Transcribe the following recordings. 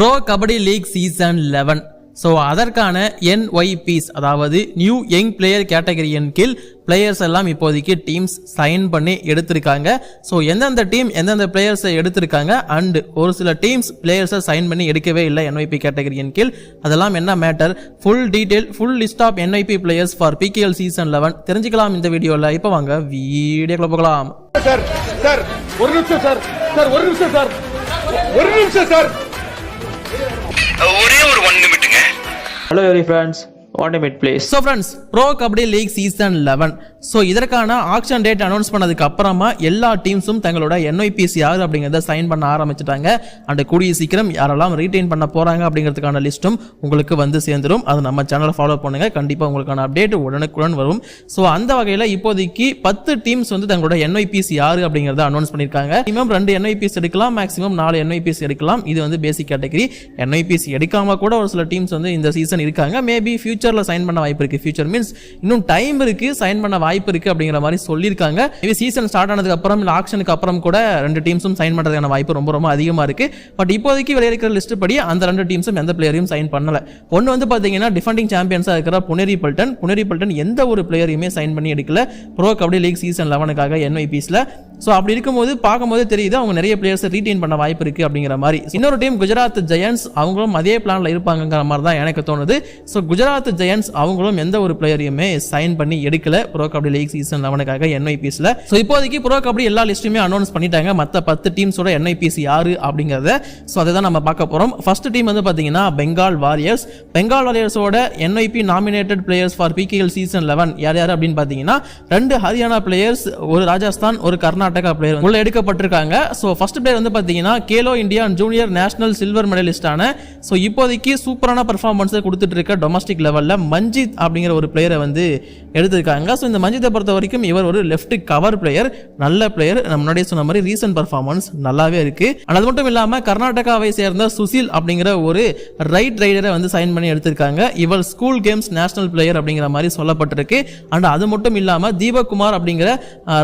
Bro kabaddi league season 11. So அதற்கான NYPs அதாவது new young player கேட்டகரியின் கீழ் பிளேயர்ஸ் எல்லாம் இப்போதைக்கு டீம்ஸ் சைன் பண்ணி எடுத்திருக்காங்க. ஸோ எந்தெந்த டீம் எந்தெந்த பிளேயர்ஸை எடுத்திருக்காங்க அண்ட் ஒரு சில டீம்ஸ் பிளேயர்ஸை சைன் பண்ணி எடுக்கவே இல்லை NYP கேட்டகரியின் கீழ். அதெல்லாம் என்ன matter, full detail, full list of NYP players for PKL season 11 தெரிஞ்சுக்கலாம் இந்த வீடியோவில். இப்போ வாங்க வீடியோக்குள்ள போகலாம். ஒரே ஒரு 1 நிமிட்டுங்க. Hello every friends, want a minute please. So friends, Pro Kabaddi League Season 11. So இதற்கான ஆக்ஷன் டேட் அனௌன்ஸ் பண்ணதுக்கு அப்புறமா எல்லா டீம்ஸும் தங்களோட NYPs யார் அப்படிங்கிறத சைன் பண்ண ஆரம்பிச்சிட்டாங்க. அண்ட் கூடிய சீக்கிரம் யாரெல்லாம் ரீடைன் பண்ண போறாங்க அப்படிங்கிறதுக்கான லிஸ்ட்டும் உங்களுக்கு வந்து சேர்ந்துடும். அது நம்ம சேனலை ஃபாலோ பண்ணுங்க, கண்டிப்பாக உங்களுக்கான அப்டேட் உடனுக்குடன் வரும். ஸோ அந்த வகையில் இப்போதைக்கு 10 டீம்ஸ் வந்து தங்களோட NYPs யார் அப்படிங்கிறத அனௌன்ஸ் பண்ணியிருக்காங்க. மினிமம் 2 NYPs எடுக்கலாம், மேக்ஸிமம் 4 NYPs எடுக்கலாம். இது வந்து பேசிக் கேட்டகரி. NYPs எடுக்காம கூட ஒரு சில டீம்ஸ் வந்து இந்த சீசன் இருக்காங்க. மேபி ஃபியூச்சர்ல சைன் பண்ண வாய்ப்பு இருக்கு. ஃபியூச்சர் மீன்ஸ் இன்னும் டைம் இருக்கு, சைன் பண்ண வாய்ப்பு இருக்கு அப்படிங்கிற மாதிரி சொல்லியிருக்காங்க. சீசன் ஸ்டார்ட் ஆனதுக்கு அப்புறம் இல்ல ஆக்ஷனுக்கு அப்புறம் கூட 2 டீம்ஸும் சைன் பண்றதுக்கான வாய்ப்பு ரொம்ப ரொம்ப அதிகமா இருக்கு. பட் இப்போதைக்கு வெளியிருக்கிற லிஸ்ட் படி அந்த 2 டீம்ஸும் எந்த பிளேயரையும் சைன் பண்ணல. ஒன்னு வந்து பாத்தீங்கன்னா டிஃபெண்டிங் சாம்பியன்ஸா இருக்கிற புனேரி பல்டன் எந்த ஒரு பிளேயரையுமே சைன் பண்ணி எடுக்கல ப்ரோ கபடி லீக் சீசன் 11க்காக NYPஸ்ல. ஸோ அப்படி இருக்கும்போது பார்க்கும்போது தெரியுது அவங்க நிறைய பிளேயர்ஸை ரீடைன் பண்ண வாய்ப்பு இருக்கு அப்படிங்கிற மாதிரி. இன்னொரு டீம் குஜராத் ஜெயண்ட்ஸ், அவங்களும் அதே பிளான்ல இருப்பாங்கிற மாதிரி தான் எனக்கு தோணுது. ஸோ குஜராத் ஜெயண்ட்ஸ் அவங்களும் எந்த ஒரு பிளேயரையுமே சைன் பண்ணி எடுக்கல ப்ரோ கபடி லீக் சீசன் 11க்காக NYPஸ்ல. ஸோ இப்போதைக்கு ப்ரோ கபடி எல்லா லிஸ்ட்டுமே அனௌன்ஸ் பண்ணிட்டாங்க, மற்ற 10 டீம்ஸோட NYPs யாரு அப்படிங்கிறத. ஸோ அதை தான் நம்ம பார்க்க போறோம். ஃபர்ஸ்ட் டீம் வந்து பார்த்தீங்கன்னா பெங்கால் வாரியர்ஸ். பெங்கால் வாரியர்ஸோட NYP nominated players for PKL season 11 யார் யார் அப்படின்னு பார்த்தீங்கன்னா 2 ஹரியானா பிளேயர்ஸ், ஒரு ராஜஸ்தான், ஒரு கர்நாடகா பிளேயர் உள்ள எடுக்கப்பட்டிருக்காங்க. சோ ஃபர்ஸ்ட் பிளேயர் வந்து பாத்தீங்கன்னா Khelo India junior national silver மெடலிஸ்டான சோ இப்போதைக்கு சூப்பரான பெர்ஃபார்மன்ஸ் கொடுத்துட்டு இருக்க டொமஸ்டிக் லெவல்ல மஞ்சித் அப்படிங்கிற ஒரு பிளேயரை வந்து எடுத்திருக்காங்க. சோ இந்த மஞ்சித்தை பொறுத்த வரைக்கும் இவர் ஒரு லெஃப்ட் கவர் பிளேயர், நல்ல பிளேயர். நம்ம முன்னாடியே சொன்ன மாதிரி ரீசன்ட் பெர்ஃபார்மன்ஸ் நல்லாவே இருக்கு. அது மட்டும் இல்லாம கர்நாடகாவை சேர்ந்த சுசில் அப்படிங்கிற ஒரு ரைட் ரைடரை வந்து சைன் பண்ணி எடுத்திருக்காங்க. இவர் ஸ்கூல் கேம்ஸ் நேஷனல் பிளேயர் அப்படிங்கிற மாதிரி சொல்லப்பட்டிருக்கு. அண்ட் அது மட்டும் இல்லாம தீபக்குமார் அப்படிங்கிற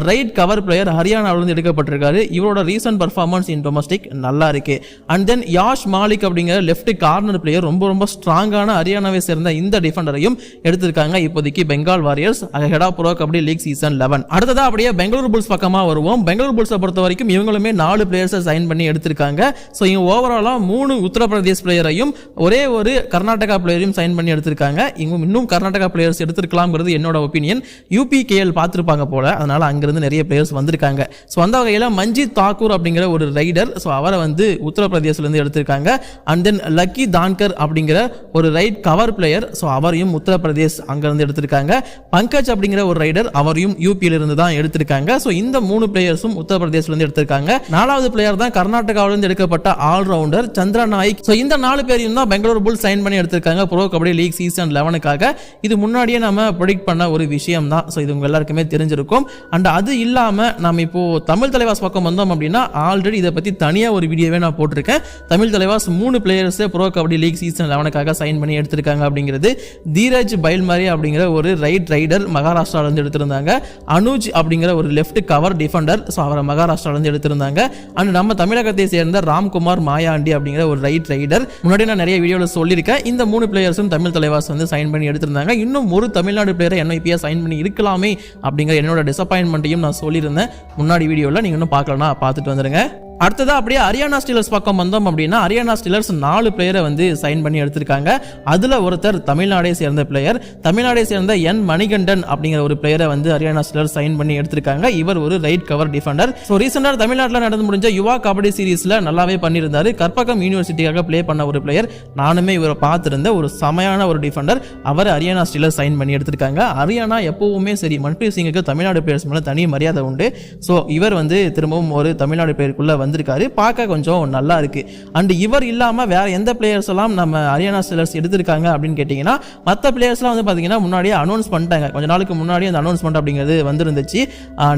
ரைட் கவர் பிளேயர் ஹரியானாவில் எடுக்கப்பட்டிருக்காரு. இவரோட ரீசன்ட் பெர்ஃபார்மன்ஸ் இன் டொமஸ்டிக் நல்லா இருக்கு. அண்ட் தென் யாஷ் மாலிக் அப்படிங்கிற லெஃப்ட் கார்னர் பிளேயர், ரொம்ப ரொம்ப ஸ்ட்ராங்கான ஹரியானாவை சேர்ந்த இந்த டிஃபெண்டரையும் எடுத்திருக்காங்க இப்போதைக்கு Bengal warriors head of pro kabaddi league season 11. அடுத்ததா அப்படியே பெங்களூர் புல்ஸ் பக்கமா வருவோம். பெங்களூர் புல்ஸை பொறுத்த வரைக்கும் இவங்களுமே 4 பிளேயர்ஸை சைன் பண்ணி எடுத்திருக்காங்க. ஸோ இவங்க ஓவராலா 3 உத்தரப்பிரதேஷ் பிளேயரையும் ஒரே ஒரு கர்நாடகா பிளேயரையும் சைன் பண்ணி எடுத்திருக்காங்க. இவங்க இன்னும் கர்நாடகா பிளேயர்ஸ் எடுத்திருக்கலாம்ங்கிறது என்னோட ஒப்பீனியன். UPKL பார்த்திருப்பாங்க போல, அதனால அங்கிருந்து நிறைய பிளேயர்ஸ் வந்திருக்காங்க. ஸோ அந்த வகையில் மஞ்சித் தாக்கூர் அப்படிங்கிற ஒரு ரைடர், ஸோ அவரை வந்து உத்தரப்பிரதேசிலிருந்து எடுத்திருக்காங்க. அண்ட் தென் லக்கி தான்கர் அப்படிங்கிற ஒரு ரைட் கவர் பிளேயர், ஸோ அவரையும் உத்தரப்பிரதேஷ் அங்கிருந்து எடுத்திருக்காங்க. பங்கஜ் அப்படிங்கிற ஒரு ரைடர், அவரையும் UPல இருந்து தான் எடுத்திருக்காங்க. ஸோ இந்த 3 பிளேயர்ஸும் உத்தரப்பிரதேசிலிருந்து எடுத்திருக்காங்க. 4வது பிளேயர் தான் கர்நாடகாவிலிருந்து எடுக்கப்பட்ட ஆல்ரவுண்டர் சந்திரா நாய்க். ஸோ இந்த 4 பேரையும் தான் பெங்களூர் புல்ஸ் சைன் பண்ணி எடுத்திருக்காங்க ப்ரோ கபடி லீக் சீசன் 11க்காக. இது முன்னாடியே நம்ம ப்ரெடிக்ட் பண்ண ஒரு விஷயம் தான். ஸோ இது உங்க எல்லாருக்குமே தெரிஞ்சிருக்கும். அண்ட் அது இல்லாம நம்ம இப்போ தமிழ் தலைவாஸ் பக்கம் வந்தோம் அப்படின்னா ஆல்ரெடி இதை பத்தி தனியா ஒரு வீடியோவே நான் போட்டிருக்கேன். Tamil Thalaivas 3 players Pro kabaddi league season 11க்காக சைன் பண்ணி எடுத்திருக்காங்க அப்படிங்கிறது. தீரஜ் பைல்மாரி அப்படிங்கிற ஒரு ரைட் ரைடர் மகாராஷ்டிரால இருந்து எடுத்திருந்தாங்க. அனுஜ் அப்படிங்கிற ஒரு லெஃப்ட் கவர் டிஃபெண்டர், ஸோ அவரை மகாராஷ்டிரால இருந்து எடுத்திருந்தாங்க. அண்ட் நம்ம தமிழகத்தை சேர்ந்த ராம்குமார் மாயாண்டி அப்படிங்கிற ஒரு ரைட் ரைடர், முன்னாடி நான் நிறைய வீடியோவில் சொல்லியிருக்கேன். இந்த 3 பிளேயர்ஸும் தமிழ் தலைவாஸ் வந்து சைன் பண்ணி எடுத்திருந்தாங்க. இன்னும் ஒரு தமிழ்நாடு பிளேயரை NYPயா சைன் பண்ணி இருக்கலாமே அப்படிங்கிற என்னோட டிசப்பாயின்மெண்ட்டையும் நான் சொல்லியிருந்தேன் முன்னாடி வீடியோவில். நீங்க இன்னும் பார்க்கலனா பார்த்துட்டு வந்துருங்க. அடுத்ததா அப்படியே ஹரியானா ஸ்டீலர்ஸ் பக்கம் வந்தோம் அப்படின்னா ஹரியானா ஸ்டீலர்ஸ் 4 பிளேயரை வந்து சைன் பண்ணி எடுத்திருக்காங்க. அதுல ஒருத்தர் தமிழ்நாடை சேர்ந்த பிளேயர், தமிழ்நாடை சேர்ந்த என் மணிகண்டன் அப்படிங்கிற ஒரு பிளேயரை வந்து ஹரியானா ஸ்டீலர்ஸ் சைன் பண்ணி எடுத்திருக்காங்க. இவர் ஒரு ரைட் கவர் டிஃபெண்டர். ஸோ ரீசெண்டா தமிழ்நாட்டில் நடந்து முடிஞ்ச யுவா கபடி சீரீஸ்ல நல்லாவே பண்ணியிருந்தாரு. கற்பகம் யூனிவர்சிட்டிக்காக பிளே பண்ண ஒரு பிளேயர். நானுமே இவரை பார்த்திருந்த ஒரு சமையான ஒரு டிஃபெண்டர். அவர் ஹரியானா ஸ்டீலர்ஸ் சைன் பண்ணி எடுத்திருக்காங்க. ஹரியானா எப்பவுமே சரி, மன்பிரீத் சிங்குக்கு தமிழ்நாடு பிளேயர்ஸ் மேல தனி மரியாதை உண்டு. ஸோ இவர் வந்து திரும்பவும் ஒரு தமிழ்நாடு பிளேயருக்குள்ள வந்திருக்காரு, பார்க்க கொஞ்சம் நல்லா இருக்கு. அண்ட் இவர் இல்லாம வேற எந்த பிளேயர்ஸ் எல்லாம் நம்ம ஹரியானா ஸ்டீலர்ஸ் எடுத்திருக்காங்க அப்படின்னு கேட்டீங்கன்னா மற்ற பிளேயர்ஸ்லாம் வந்து பாத்தீங்கன்னா முன்னாடியே அனௌன்ஸ் பண்ணிட்டாங்க. கொஞ்ச நாளுக்கு முன்னாடி அந்த அனௌன்ஸ்மெண்ட் அப்படிங்கிறது வந்திருந்துச்சு.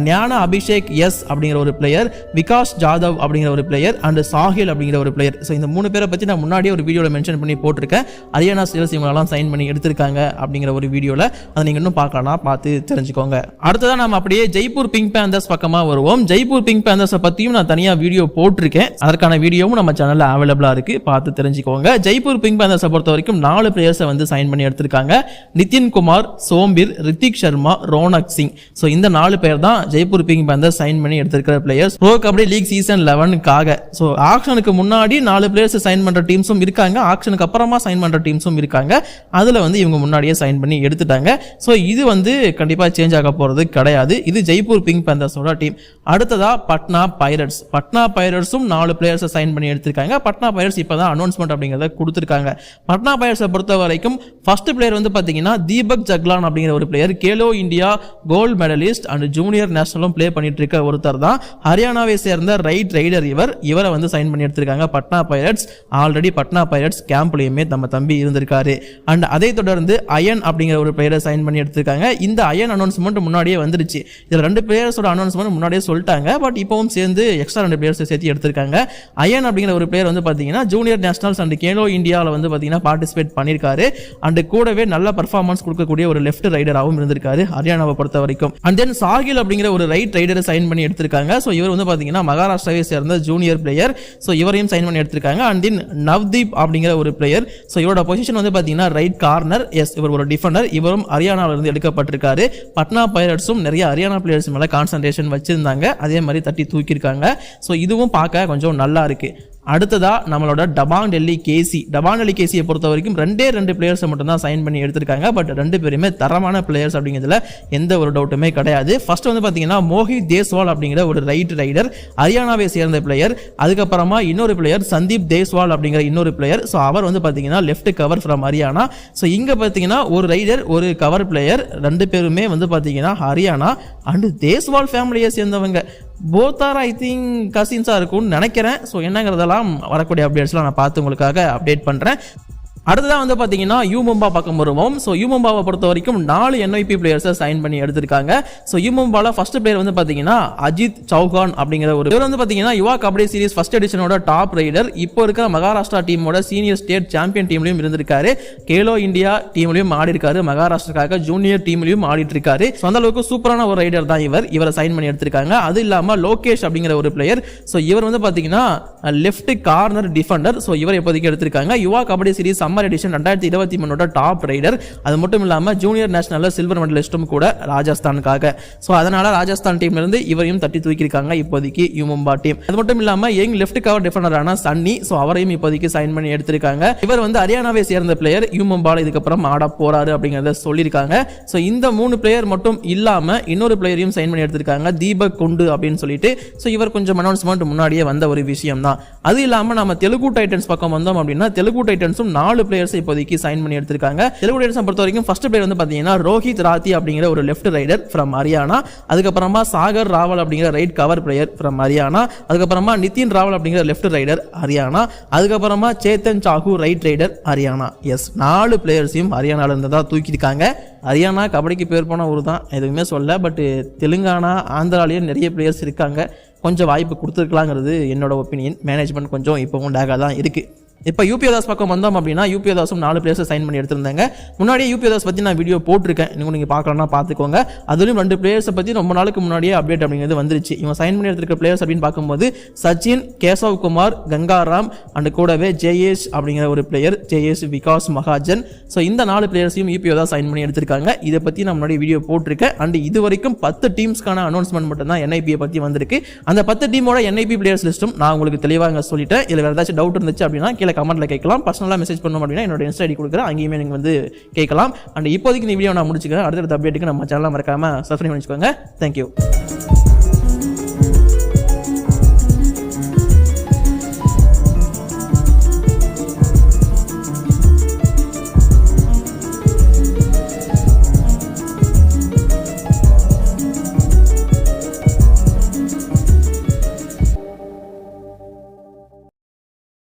ஞான அபிஷேக் எஸ் அப்படிங்கிற ஒரு பிளேயர், விகாஸ் ஜாதவ் அப்படிங்கிற ஒரு பிளேயர், அண்ட் சாஹில் அப்படிங்கிற ஒரு பிளேயர். ஸோ இந்த 3 பேரை பத்தி நான் முன்னாடியே ஒரு வீடியோல மென்ஷன் பண்ணி போட்டிருக்கேன். ஹரியானா ஸ்டீலர்ஸ் இவங்களெல்லாம் சைன் பண்ணி எடுத்திருக்காங்க அப்படிங்கிற ஒரு வீடியோல. அதை நீங்க இன்னும் பார்க்கலாம், பார்த்து தெரிஞ்சுக்கோங்க. அடுத்ததான் நம்ம அப்படியே ஜெய்ப்பூர் பிங்க் பேந்தர்ஸ் பக்கமா வருவோம். ஜெய்ப்பூர் பிங்க் பேந்தர்ஸ் பத்தியும் நான் தனியா வீடியோ வீடியோ போட்டிருக்கேன். அதற்கான வீடியோவும் நம்ம சேனல்ல அவைலபிளா இருக்கு, பார்த்து தெரிஞ்சுக்கோங்க. ஜெய்ப்பூர் பிங்க் பேந்தர்ஸை பொறுத்த வரைக்கும் 4 பிளேயர்ஸை வந்து சைன் பண்ணி எடுத்திருக்காங்க. நிதின் குமார், சோம்பிர், ரித்திக் சர்மா, ரோனக் சிங். ஸோ இந்த 4 பேர் தான் ஜெய்ப்பூர் பிங்க் பேந்தர்ஸ் சைன் பண்ணி எடுத்திருக்கிற players Pro kabaddi league season 11க்காக. ஸோ ஆக்ஷனுக்கு முன்னாடி 4 பிளேயர்ஸ் சைன் பண்ற டீம்ஸும் இருக்காங்க, ஆக்ஷனுக்கு அப்புறமா சைன் பண்ற டீம்ஸும் இருக்காங்க. அதுல வந்து இவங்க முன்னாடியே சைன் பண்ணி எடுத்துட்டாங்க. ஸோ இது வந்து கண்டிப்பா சேஞ்ச் ஆக போறது கிடையாது. இது ஜெய்ப்பூர் பிங்க் பேந்தர்ஸோட டீம். அடுத்ததா பட்னா பைரட்ஸ். பட்னா பைரட்ஸும் 4 பிளேயர்ஸை சைன் பண்ணி எடுத்திருக்காங்க. பட்னா பைரட்ஸ் இப்பதான் அனௌன்ஸ்மெண்ட் அப்படிங்கிறத கொடுத்திருக்காங்க. பட்னா பைரட்ஸை பொறுத்த வரைக்கும் ஃபர்ஸ்ட் பிளேயர் வந்து பாத்தீங்கன்னா தீபக் ஜக்லான் அப்படிங்கிற ஒரு player, Khelo India gold medallist and junior நேஷனலும் பிளே பண்ணிட்டு இருக்க ஒருத்தர் தான். ஹரியானாவை சேர்ந்த ரைட் ரைடர் இவரை வந்து சைன் பண்ணி எடுத்திருக்காங்க Patna Pirates. Already Patna Pirates கேம்ப்லயுமே நம்ம தம்பி இருந்திருக்காரு. அண்ட் அதை தொடர்ந்து அயன் அப்படிங்கிற ஒரு பிளேயரை சைன் பண்ணி எடுத்திருக்காங்க. இந்த அயன் அனௌன்ஸ்மெண்ட் முன்னாடியே வந்துருச்சு. இதுல 2 பிளேயர்ஸோட அனௌன்ஸ்மெண்ட் முன்னாடியே சொல்லிட்டாங்க. பட் இப்பவும் சேர்ந்து எக்ஸ்ட்ரா 2 பிளேயர்ஸ் சேர்த்து எடுத்திருக்காங்க. அயன் அப்படிங்கிற ஒரு பிளேயர் வந்து பாத்தீங்கன்னா ஜூனியர் நேஷனல்ஸ் அண்ட் கேலோ இந்தியாவில் வந்து பாத்தீங்கன்னா பார்ட்டிசிபேட் பண்ணியிருக்காரு. அண்ட் கூடவே நல்ல பர்ஃபார்மன்ஸ் கொடுக்கக்கூடிய ஒரு லெஃப்ட் ரைடராகவும் இருந்திருக்காரு ஹரியானாவை பொறுத்த வரைக்கும். அண்ட் தென் சாகில் அப்படிங்கிற ஒரு ரைட் ரைடரை சைன் பண்ணி எடுத்திருக்காங்க. ஸோ இவர் வந்து பாத்தீங்கன்னா மகாராஷ்டிராவை சேர்ந்த ஜூனியர் பிளேயர். ஸோ இவரையும் சைன் பண்ணி எடுத்திருக்காங்க. அண்ட் தென் நவ்தீப் அப்படிங்கிற ஒரு பிளேயர். ஸோ இவரோட பொசிஷன் வந்து பாத்தீங்கன்னா ரைட் கார்னர். எஸ், இவர் ஒரு டிஃபெண்டர். இவரும் ஹரியானாவில இருந்து எடுக்கப்பட்டிருக்காரு. பட்னா பைரட்ஸும் நிறைய ஹரியானா பிளேயர்ஸ் மேல கான்சன்ட்ரேஷன் வச்சிருந்தாங்க, அதே மாதிரி தட்டி தூக்கியிருக்காங்க. ஸோ இதுவும் பார்க்க கொஞ்சம் நல்லா இருக்கு. அடுத்ததா நம்மளோட டபாங் டெல்லி கேசியை பொறுத்த வரைக்கும் 2 பிளேயர்ஸை மட்டும் தான் சைன் பண்ணி எடுத்திருக்காங்க. பட் 2 பேருமே தரமான பிளேயர்ஸ் அப்படிங்கிறதுல எந்த ஒரு டவுட்டுமே கிடையாது. ஃபர்ஸ்ட் வந்து பாத்தீங்கன்னா மோஹித் தேஸ்வால் அப்படிங்கிற ஒரு ரைட் ரைடர், ஹரியானாவை சேர்ந்த பிளேயர். அதுக்கப்புறமா இன்னொரு பிளேயர் சந்தீப் தேஸ்வால் அப்படிங்கிற இன்னொரு பிளேயர். ஸோ அவர் வந்து பாத்தீங்கன்னா left cover from Haryana. So இங்க பாத்தீங்கன்னா ஒரு ரைடர் ஒரு கவர் பிளேயர், 2 பேருமே வந்து பாத்தீங்கன்னா ஹரியானா அண்ட் தேஸ்வால் ஃபேமிலியை சேர்ந்தவங்க. போத் ஆர் ஐ திங்க் கசின்ஸாக இருக்கும்னு நினைக்கிறேன். ஸோ என்னங்கிறதெல்லாம் வரக்கூடிய அப்டேட்ஸ்லாம் நான் பார்த்து உங்களுக்காக அப்டேட் பண்ணுறேன். அடுத்ததான் வந்து பார்த்தீங்கன்னா யூ மும்பா பக்கம் வருவோம். ஸோ யூ மும்பாவை பொறுத்த வரைக்கும் 4 NYP பிளேயர்ஸை சைன் பண்ணி எடுத்திருக்காங்க. ஸோ யூ மும்பாவில் ஃபர்ஸ்ட் பிளேயர் வந்து பார்த்தீங்கன்னா அஜித் சௌஹான் அப்படிங்கிற ஒரு இவர் வந்து பார்த்தீங்கன்னா யுவா கபடி சீரிஸ் ஃபர்ஸ்ட் எடிஷனோட டாப் ரைடர். இப்போ இருக்கிற மகாராஷ்டிரா டீமோட சீனியர் ஸ்டேட் சாம்பியன் டீம்லையும் இருந்திருக்காரு. கேலோ இந்தியா டீம்லையும் ஆடி இருக்காரு. மகாராஷ்டிராக்காக ஜூனியர் டீம்லையும் ஆடிட்டு இருக்காரு. ஸோ அந்த அளவுக்கு சூப்பரான ஒரு ரைடர் தான் இவரை சைன் பண்ணி எடுத்திருக்காங்க. அது இல்லாமல் லோகேஷ் அப்படிங்கிற ஒரு பிளேயர். ஸோ இவர் வந்து பார்த்தீங்கன்னா லெஃப்ட் கார்னர் டிஃபெண்டர். ஸோ இவர் இப்போதைக்கு எடுத்திருக்காங்க. Yuva Kabaddi series summer edition 2023 top raider. அது மட்டும் இல்லாம ஜூனியர் நேஷனல்ல சில்வர் மெடலிஸ்டும் கூட ராஜஸ்தானுக்காக. சோ அதனால ராஜஸ்தான் டீம்ல இருந்து இவரையும் தட்டி தூக்கியிருக்காங்க இப்போதைக்கு யூ மும்பா டீம். அது மட்டும் இல்லாம யங் லெஃப்ட் கவர் டிஃபெண்டரான சன்னி, சோ அவரையும் இப்போதைக்கு சைன் பண்ணி எடுத்திருக்காங்க. இவர் வந்து ஹரியானாவை சேர்ந்த பிளேயர், யூ மும்பால இதுக்கப்புறம் ஆட போறாரு அப்படிங்கறத சொல்லியிருக்காங்க. சோ இந்த 3 பிளேயர் மட்டும் இல்லாம இன்னொரு பிளேயரையும் சைன் பண்ணி எடுத்திருக்காங்க, தீபக் குண்டு அப்படின்னு சொல்லிட்டு. சோ இவர் கொஞ்சம் அனௌன்ஸ்மெண்ட் முன்னாடியே வந்த ஒரு விஷயம் தான். அது இல்லாம நம்ம தெலுங்கு டைட்டன்ஸ் பக்கம் வந்தோம் அப்படின்னா தெலுங்கு டைட்டன்ஸும் 4 பிளேயர்ஸ் இப்போதைக்கு சைன் பண்ணி எடுத்திருக்காங்க. தெலுங்கு டைட்டன்ஸ் பொறுத்த வரைக்கும் ஃபர்ஸ்ட் பிளேயர் வந்து பாத்தீங்கன்னா ரோஹித் ராத்தி அப்படிங்கிற ஒரு லெஃப்ட் ரைடர் ஃப்ரம் ஹரியானா. அதுக்கப்புறமா சாகர் ராவல் அப்படிங்கிற right cover player from Haryana. அதுக்கப்புறமா நிதின் ராவல் அப்படிங்கிற லெஃப்ட் ரைடர் ஹரியானா. அதுக்கப்புறமா Chetan Sahu right raider Haryana. Yes, 4 பிளேயர்ஸையும் ஹரியானால இருந்து தான் தூக்கியிருக்காங்க. ஹரியானா கபடிக்கு பேர் போன ஊர் தான், எதுவுமே சொல்ல. பட் தெலுங்கானா ஆந்திராலேயும் நிறைய பிளேயர்ஸ் இருக்காங்க. கொஞ்சம் வாய்ப்பு கொடுத்துருக்கலாங்கிறது என்னோட ஒப்பீனியன். மேனேஜ்மெண்ட் கொஞ்சம் இப்போவும் டேக்காக தான் இருக்குது. இப்போ யூபிஎதாஸ் பக்கம் வந்தோம் அப்படின்னா யூபிஎதாஸும் 4 பிளேயர்ஸை சைன் பண்ணி எடுத்திருந்தாங்க. முன்னாடியே யூபிஎதாஸ் பற்றி நான் வீடியோ போட்டிருக்கேன், நீங்கள் பார்க்கலாம்னா பார்த்துக்கோங்க. அதுலேயும் 2 பிளேயர்ஸை பற்றி ரொம்ப நாளுக்கு முன்னாடியே அப்டேட் அப்படிங்கிறது வந்துருச்சு. இவங்க சைன் பண்ணி எடுத்திருக்க பிளேயர்ஸ் அப்படின்னு பார்க்கும்போது சச்சின், கேசவ் குமார், கங்காராம் அண்ட் கூடவே ஜெயேஷ் அப்படிங்கிற ஒரு பிளேயர், ஜெயேஷ் விகாஸ் மகாஜன். ஸோ இந்த 4 பிளேயர்ஸையும் யூபிஎதாஸ் சைன் பண்ணி எடுத்திருக்காங்க. இதை பற்றி நான் முன்னாடி வீடியோ போட்டிருக்கேன். அண்ட் இது வரைக்கும் 10 டீம்ஸ்க்கான அனௌன்ஸ்மெண்ட் மட்டும் தான் NIP பற்றி வந்திருக்கு. அந்த 10 டீமோட NIP பிளேயர்ஸ் லிஸ்ட்டும் நான் உங்களுக்கு தெளிவாக சொல்லிட்டேன். இதில் வேறு ஏதாச்சும் டவுட் இருந்துச்சு அப்படின்னா கீழே கமெண்ட்ல கேட்கலாம். பர்சனலாக மெசேஜ் பண்ணணும் அப்படின்னா என்னோட இன்ஸ்டா ஐடி கொடுக்குறேன், அங்கேயுமே நீங்கள் வந்து கேட்கலாம். அண்ட் இப்போதைக்கு இந்த வீடியோ நான் முடிச்சுக்கிறேன். அடுத்த அப்டேட்டுக்கு நம்ம சேனலை மறக்காம சப்ஸ்கிரைப் பண்ணிக்கோங்க. தேங்க்யூ.